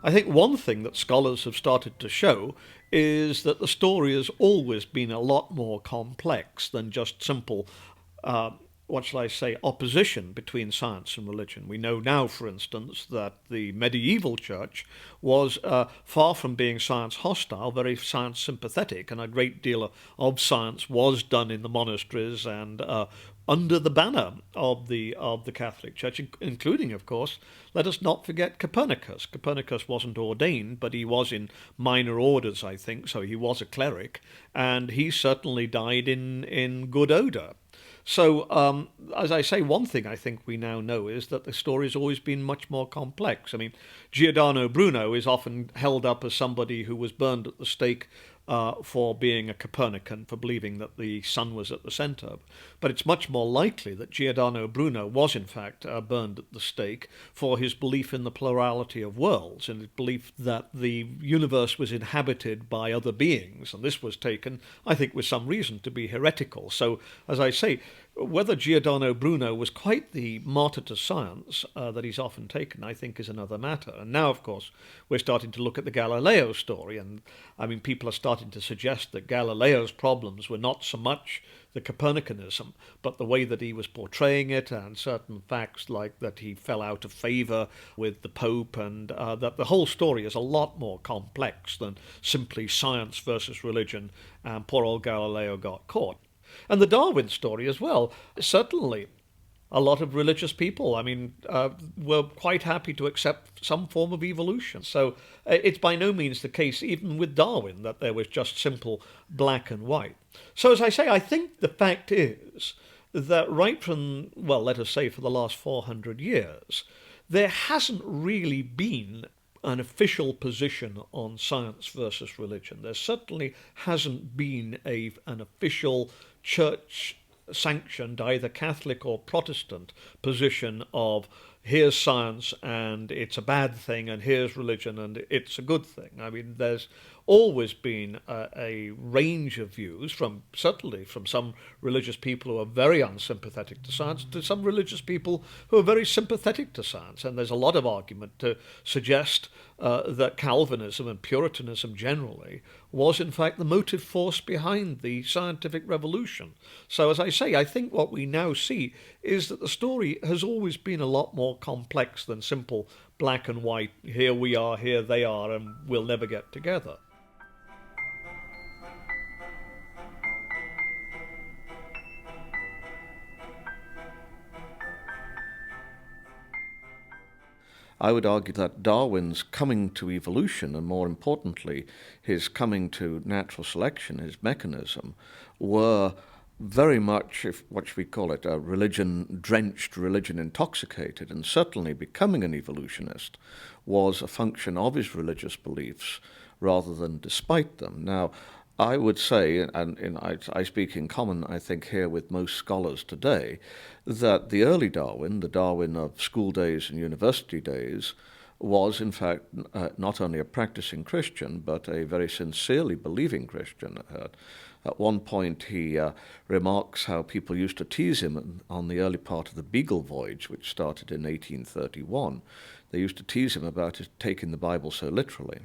I think one thing that scholars have started to show is that the story has always been a lot more complex than just simple, uh, what shall I say, opposition between science and religion. We know now, for instance, that the medieval church was far from being science hostile, very science sympathetic, and a great deal of science was done in the monasteries and under the banner of the Catholic Church, including, of course, let us not forget Copernicus. Copernicus wasn't ordained, but he was in minor orders, I think, so he was a cleric, and he certainly died in good odour. So, as I say, one thing I think we now know is that the story has always been much more complex. I mean, Giordano Bruno is often held up as somebody who was burned at the stake for being a Copernican, for believing that the sun was at the centre. But it's much more likely that Giordano Bruno was, in fact, burned at the stake for his belief in the plurality of worlds and his belief that the universe was inhabited by other beings. And this was taken, I think, with some reason to be heretical. So, as I say, whether Giordano Bruno was quite the martyr to science that he's often taken, I think, is another matter. And now, of course, we're starting to look at the Galileo story. And, I mean, people are starting to suggest that Galileo's problems were not so much the Copernicanism, but the way that he was portraying it and certain facts like that he fell out of favour with the Pope and that the whole story is a lot more complex than simply science versus religion, and poor old Galileo got caught. And the Darwin story as well, certainly a lot of religious people, I mean, were quite happy to accept some form of evolution. So it's by no means the case, even with Darwin, that there was just simple black and white. So as I say, I think the fact is that right from, well, let us say for the last 400 years, there hasn't really been an official position on science versus religion. There certainly hasn't been an official church sanctioned, either Catholic or Protestant, position of here's science and it's a bad thing and here's religion and it's a good thing. I mean, there's always been a range of views, from certainly from some religious people who are very unsympathetic to science to some religious people who are very sympathetic to science. And there's a lot of argument to suggest that Calvinism and Puritanism generally was in fact the motive force behind the scientific revolution. So as I say, I think what we now see is that the story has always been a lot more complex than simple black and white, here we are, here they are, and we'll never get together. I would argue that Darwin's coming to evolution, and more importantly, his coming to natural selection, his mechanism, were very much, if what should we call it, a religion-drenched, religion-intoxicated, and certainly becoming an evolutionist was a function of his religious beliefs rather than despite them. Now, I would say, and I speak in common, I think, here with most scholars today, that the early Darwin, the Darwin of school days and university days, was in fact not only a practicing Christian, but a very sincerely believing Christian. At one point he remarks how people used to tease him on the early part of the Beagle voyage, which started in 1831. They used to tease him about his taking the Bible so literally.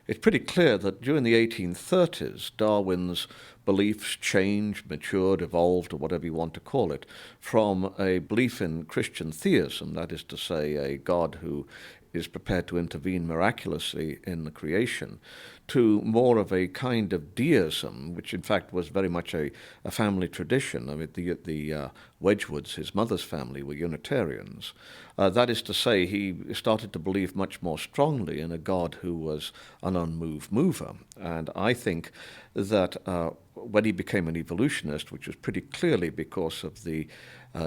It's pretty clear that during the 1830s, Darwin's beliefs changed, matured, evolved, or whatever you want to call it, from a belief in Christian theism, that is to say, a God who is prepared to intervene miraculously in the creation, to more of a kind of deism, which in fact was very much a family tradition. I mean, the Wedgwoods, his mother's family, were Unitarians. That is to say, he started to believe much more strongly in a God who was an unmoved mover. And I think that when he became an evolutionist, which was pretty clearly because of the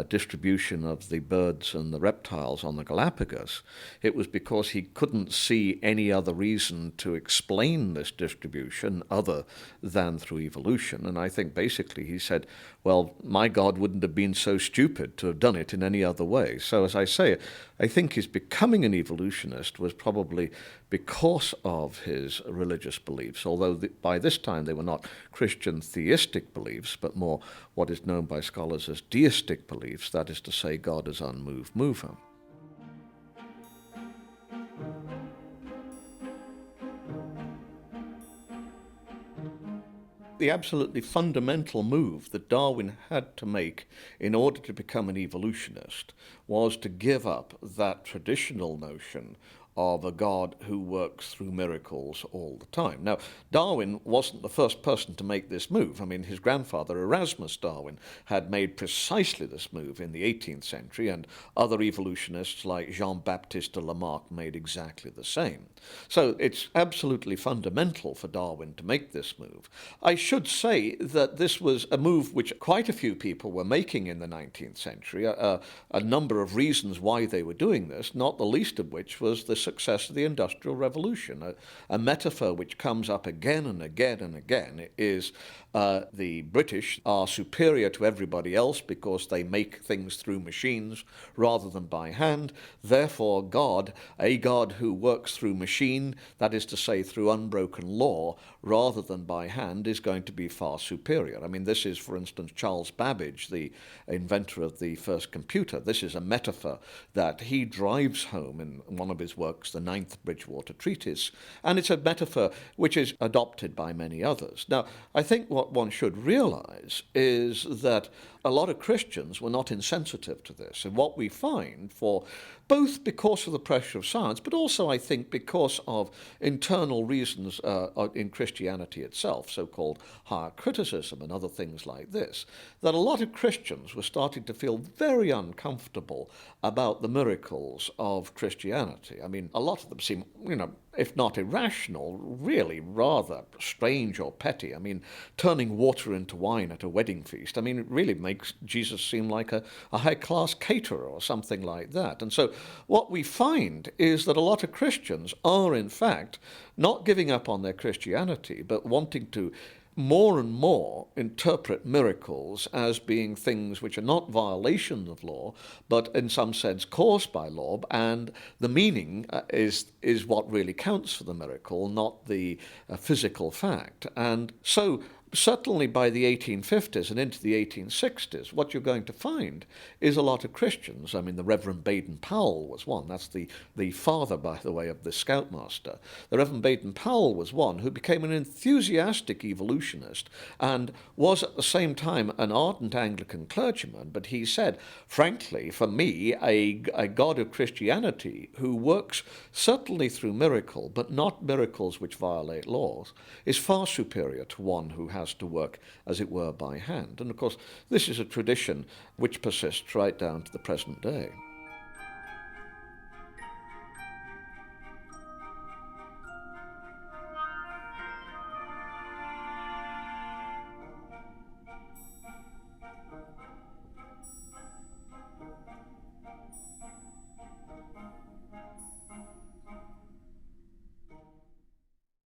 distribution of the birds and the reptiles on the Galapagos, it was because he couldn't see any other reason to explain this distribution other than through evolution. And I think basically he said, well, my God wouldn't have been so stupid to have done it in any other way. So as I say, I think his becoming an evolutionist was probably because of his religious beliefs, although by this time they were not Christian theistic beliefs, but more what is known by scholars as deistic beliefs, that is to say, God as unmoved mover. the absolutely fundamental move that Darwin had to make in order to become an evolutionist was to give up that traditional notion of a God who works through miracles all the time. Now, Darwin wasn't the first person to make this move. I mean, his grandfather, Erasmus Darwin, had made precisely this move in the 18th century, and other evolutionists like Jean-Baptiste Lamarck made exactly the same. So it's absolutely fundamental for Darwin to make this move. I should say that this was a move which quite a few people were making in the 19th century, a number of reasons why they were doing this, not the least of which was the success of the Industrial Revolution. A metaphor which comes up again and again and again is the British are superior to everybody else because they make things through machines rather than by hand. Therefore, God, a God who works through machine, that is to say through unbroken law, rather than by hand, is going to be far superior. I mean, this is, for instance, Charles Babbage, the inventor of the first computer. This is a metaphor that he drives home in one of his works, the Ninth Bridgewater Treatise, and it's a metaphor which is adopted by many others. Now, I think what one should realize is that a lot of Christians were not insensitive to this, and what we find, for both because of the pressure of science, but also I think because of internal reasons in Christianity itself, so-called higher criticism and other things like this, that a lot of Christians were starting to feel very uncomfortable about the miracles of Christianity. I mean, a lot of them seem, if not irrational, really rather strange or petty. I mean, turning water into wine at a wedding feast, I mean, it really makes Jesus seem like a high-class caterer or something like that. And so what we find is that a lot of Christians are, in fact, not giving up on their Christianity, but wanting to more and more interpret miracles as being things which are not violations of law, but in some sense caused by law, and the meaning is what really counts for the miracle, not the physical fact. And so certainly by the 1850s and into the 1860s, what you're going to find is a lot of Christians. I mean, the Reverend Baden-Powell was one. That's the father, by the way, of the Scoutmaster. The Reverend Baden-Powell was one who became an enthusiastic evolutionist and was at the same time an ardent Anglican clergyman. But he said, frankly, for me, a God of Christianity who works certainly through miracle, but not miracles which violate laws, is far superior to one who has to work, as it were, by hand. And of course, this is a tradition which persists right down to the present day.